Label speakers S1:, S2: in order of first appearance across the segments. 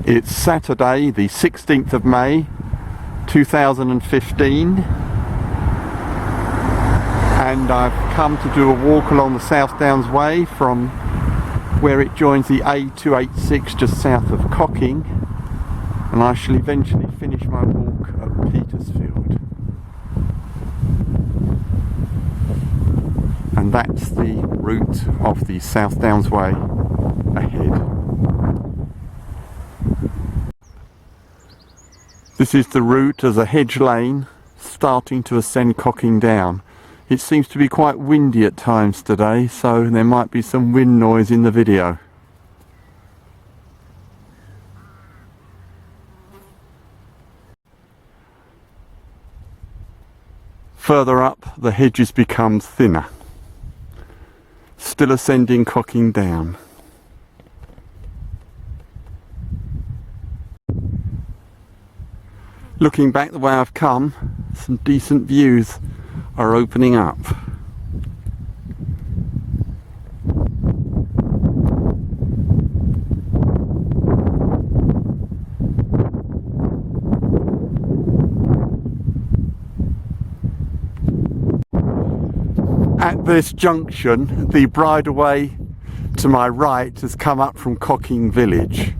S1: It's Saturday, the 16th of May 2015, and I've come to do a walk along the South Downs Way from where it joins the A286 just south of Cocking, and I shall eventually finish my walk at Petersfield. And that's the route of the South Downs Way ahead. This is the route as a hedge lane starting to ascend Cocking Down. It seems to be quite windy at times today, so there might be some wind noise in the video. Further up, the hedges become thinner. Still ascending Cocking Down. Looking back the way I've come, some decent views are opening up. At this junction, the bridleway to my right has come up from Cocking Village,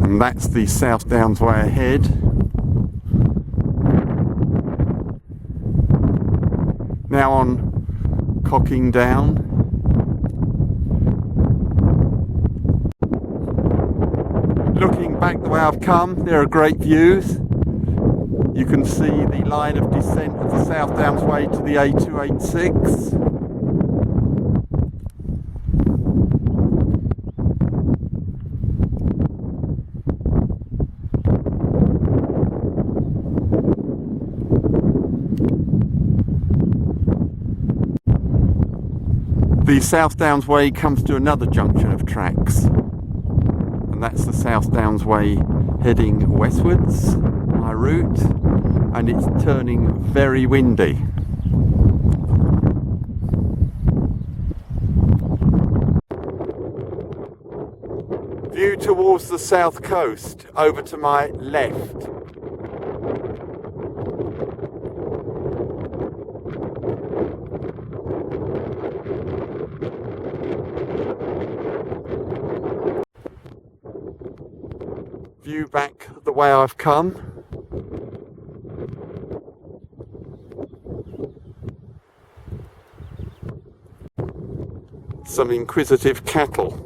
S1: and that's the South Downs Way ahead. Now on Cocking Down. Looking back the way I've come, there are great views. You can see the line of descent of the South Downs Way to the A286. The South Downs Way comes to another junction of tracks, and that's the South Downs Way heading westwards, my route, and it's turning very windy. View towards the south coast, over to my left. View back the way I've come. Some inquisitive cattle.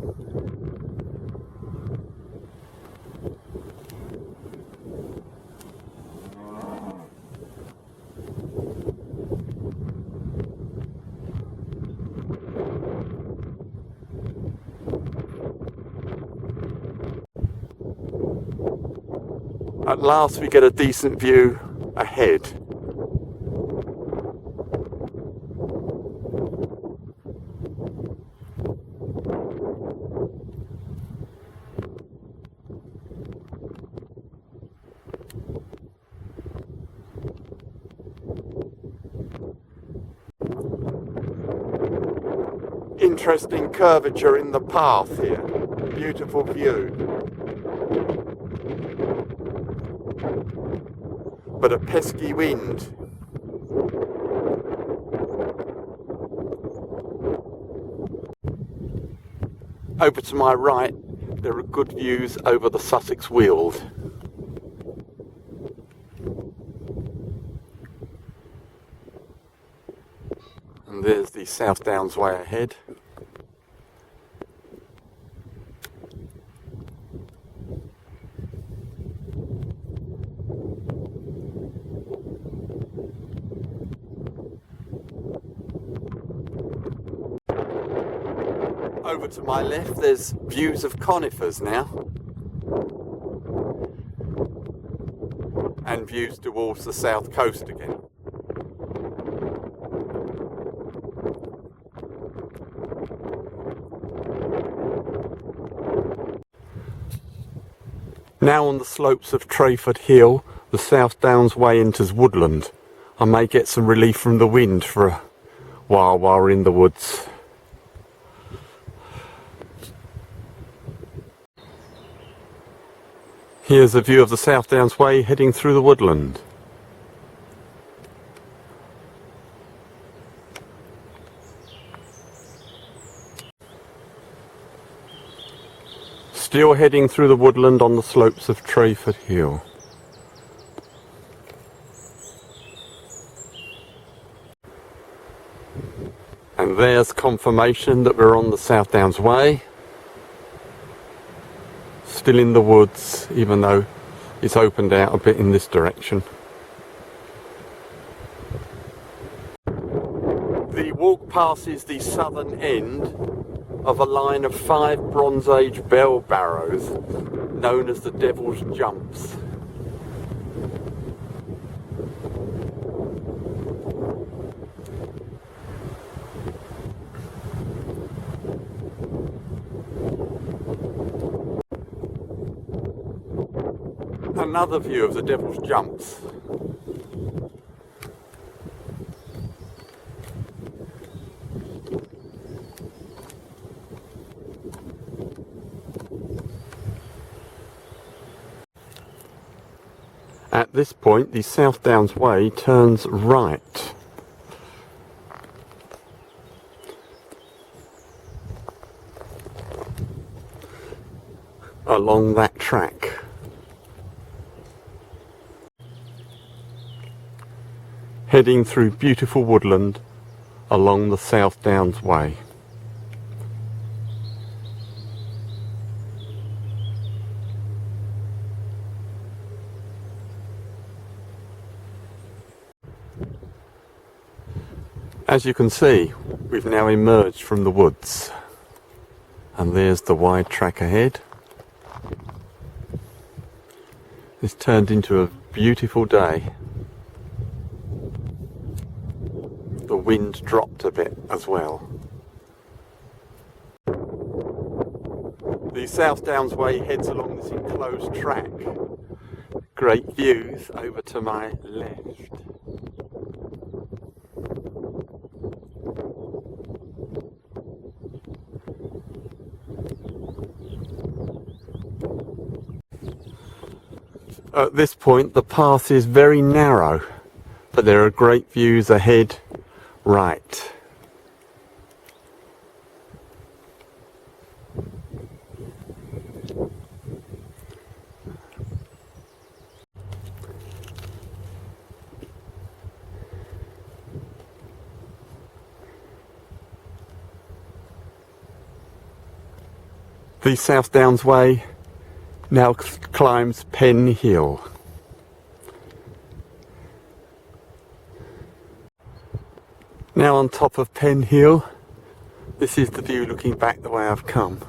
S1: At last we get a decent view ahead. Interesting curvature in the path here. Beautiful view. But a pesky wind. Over to my right, there are good views over the Sussex Weald. And there's the South Downs Way ahead. Over to my left, there's views of conifers now, and views towards the south coast again. Now on the slopes of Trayford Hill, the South Downs Way enters Woodlands. I may get some relief from the wind for a while we're in the woods. Here's a view of the South Downs Way heading through the woodland. Still heading through the woodland on the slopes of Trayford Hill. And there's confirmation that we're on the South Downs Way. Still in the woods, even though it's opened out a bit in this direction. The walk passes the southern end of a line of 5 Bronze Age bell barrows known as the Devil's Jumps. Another view of the Devil's Jumps. At this point, the South Downs Way turns right. Along that track. Heading through beautiful woodland along the South Downs Way. As you can see, we've now emerged from the woods, and there's the wide track ahead. It's turned into a beautiful day. The wind dropped a bit as well. The South Downs Way heads along this enclosed track. Great views over to my left. At this point the path is very narrow, but there are great views ahead. Right. The South Downs Way now climbs Pen Hill. Now on top of Pen Hill, this is the view looking back the way I've come.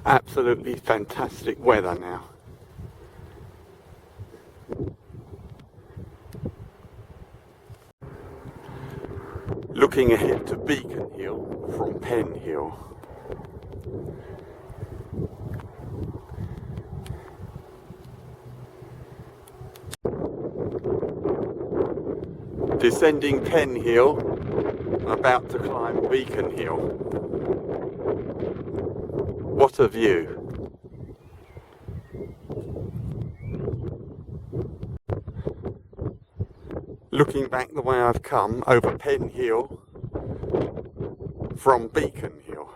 S1: Absolutely fantastic weather now. Looking ahead to Beacon Hill from Pen Hill. Descending Pen Hill, about to climb Beacon Hill. What a view! Looking back the way I've come over Pen Hill from Beacon Hill.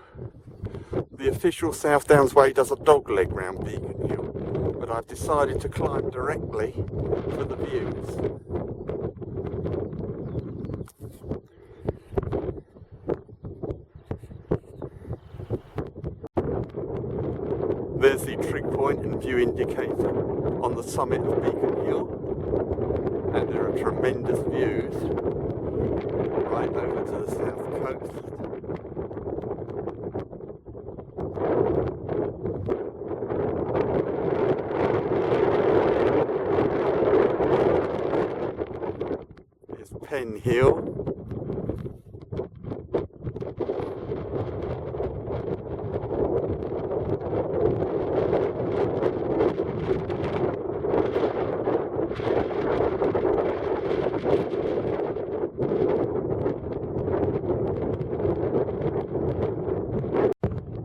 S1: The official South Downs Way does a dogleg round Beacon Hill, but I've decided to climb directly for the views. There's the trig point and view indicator on the summit of Beacon Hill, and there are tremendous views right over to the south coast. Here's Pen Hill.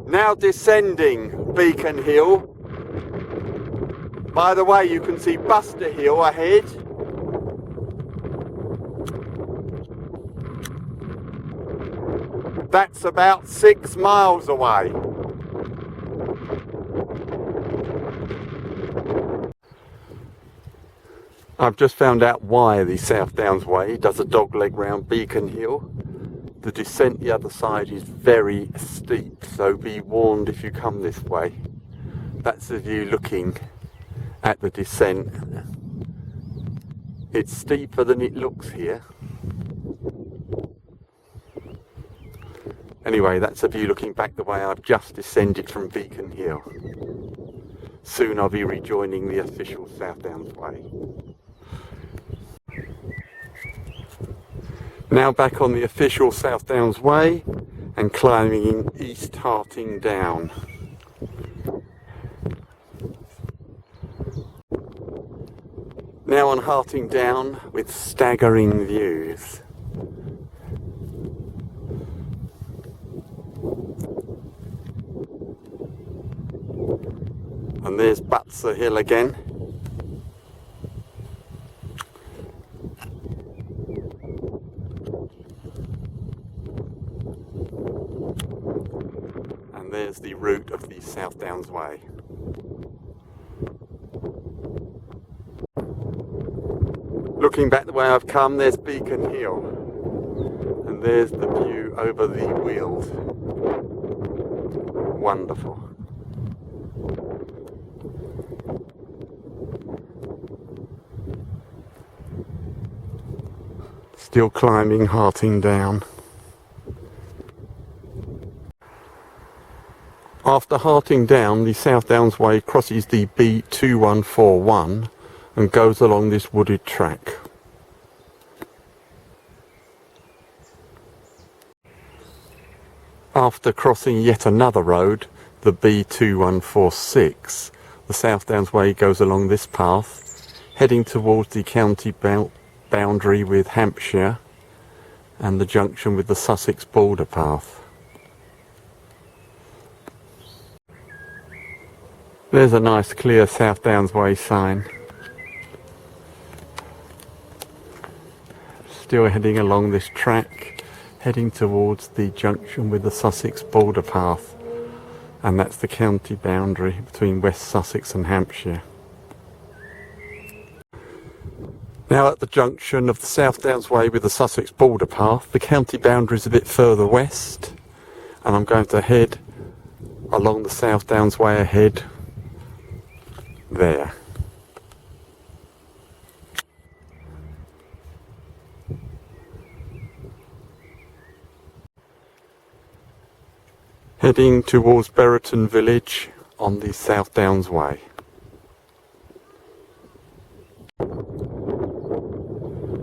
S1: Now descending Beacon Hill. By the way, you can see Buster Hill ahead. That's about 6 miles away. I've just found out why the South Downs Way does a dogleg round Beacon Hill. The descent the other side is very steep, so be warned if you come this way. That's the view looking at the descent. It's steeper than it looks here. Anyway, that's a view looking back the way I've just descended from Beacon Hill. Soon I'll be rejoining the official South Downs Way. Now back on the official South Downs Way and climbing East Harting Down. Now on Harting Down with staggering views. And there's Butser Hill again. And there's the route of the South Downs Way. Looking back the way I've come, there's Beacon Hill. And there's the view over the Weald. Wonderful. Still climbing Harting Down. After Harting Down, the South Downs Way crosses the B2141 and goes along this wooded track. After crossing yet another road, the B2146, the South Downs Way goes along this path, heading towards the county boundary with Hampshire and the junction with the Sussex border path. There's a nice clear South Downs Way sign. Still heading along this track, heading towards the junction with the Sussex border path, and that's the county boundary between West Sussex and Hampshire. Now at the junction of the South Downs Way with the Sussex border path, the county boundary is a bit further west, and I'm going to head along the South Downs Way ahead there. Heading towards Buriton village on the South Downs Way.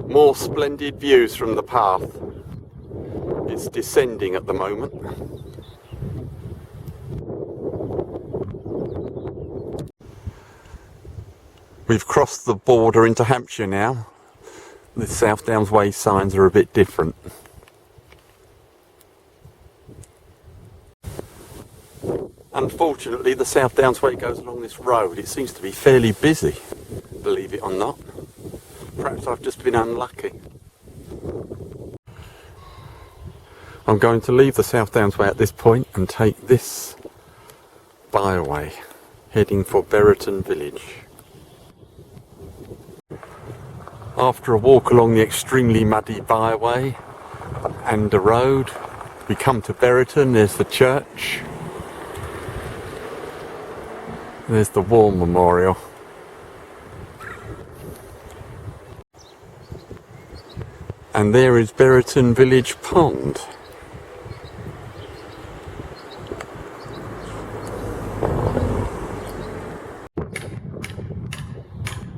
S1: More splendid views from the path. It's descending at the moment. We've crossed the border into Hampshire now. The South Downs Way signs are a bit different. Unfortunately, the South Downs Way goes along this road. It seems to be fairly busy, believe it or not. Perhaps I've just been unlucky. I'm going to leave the South Downs Way at this point and take this byway, heading for Buriton village. After a walk along the extremely muddy byway and a road, we come to Buriton. There's the church. There's the War Memorial. And there is Buriton Village Pond.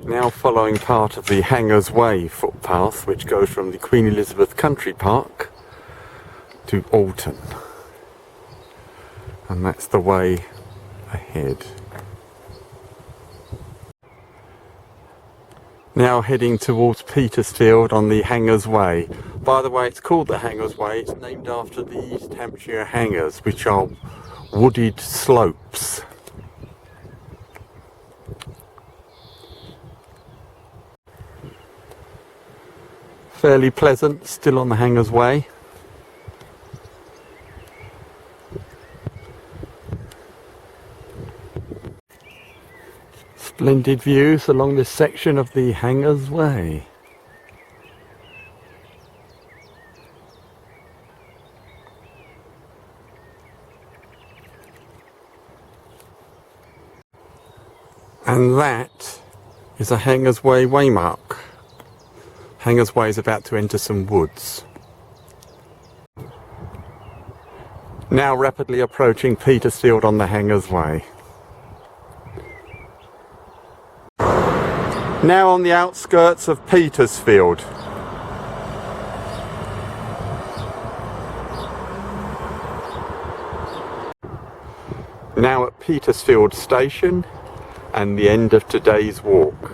S1: Now following part of the Hangers Way footpath, which goes from the Queen Elizabeth Country Park to Alton. And that's the way ahead. Now heading towards Petersfield on the Hangers Way. By the way, it's called the Hangers Way. It's named after the East Hampshire Hangers, which are wooded slopes. Fairly pleasant, still on the Hangers Way. Splendid views along this section of the Hangers Way. And that is a Hangers Way waymark. Hangers Way is about to enter some woods. Now rapidly approaching Petersfield on the Hangers Way. Now on the outskirts of Petersfield. Now at Petersfield Station and the end of today's walk.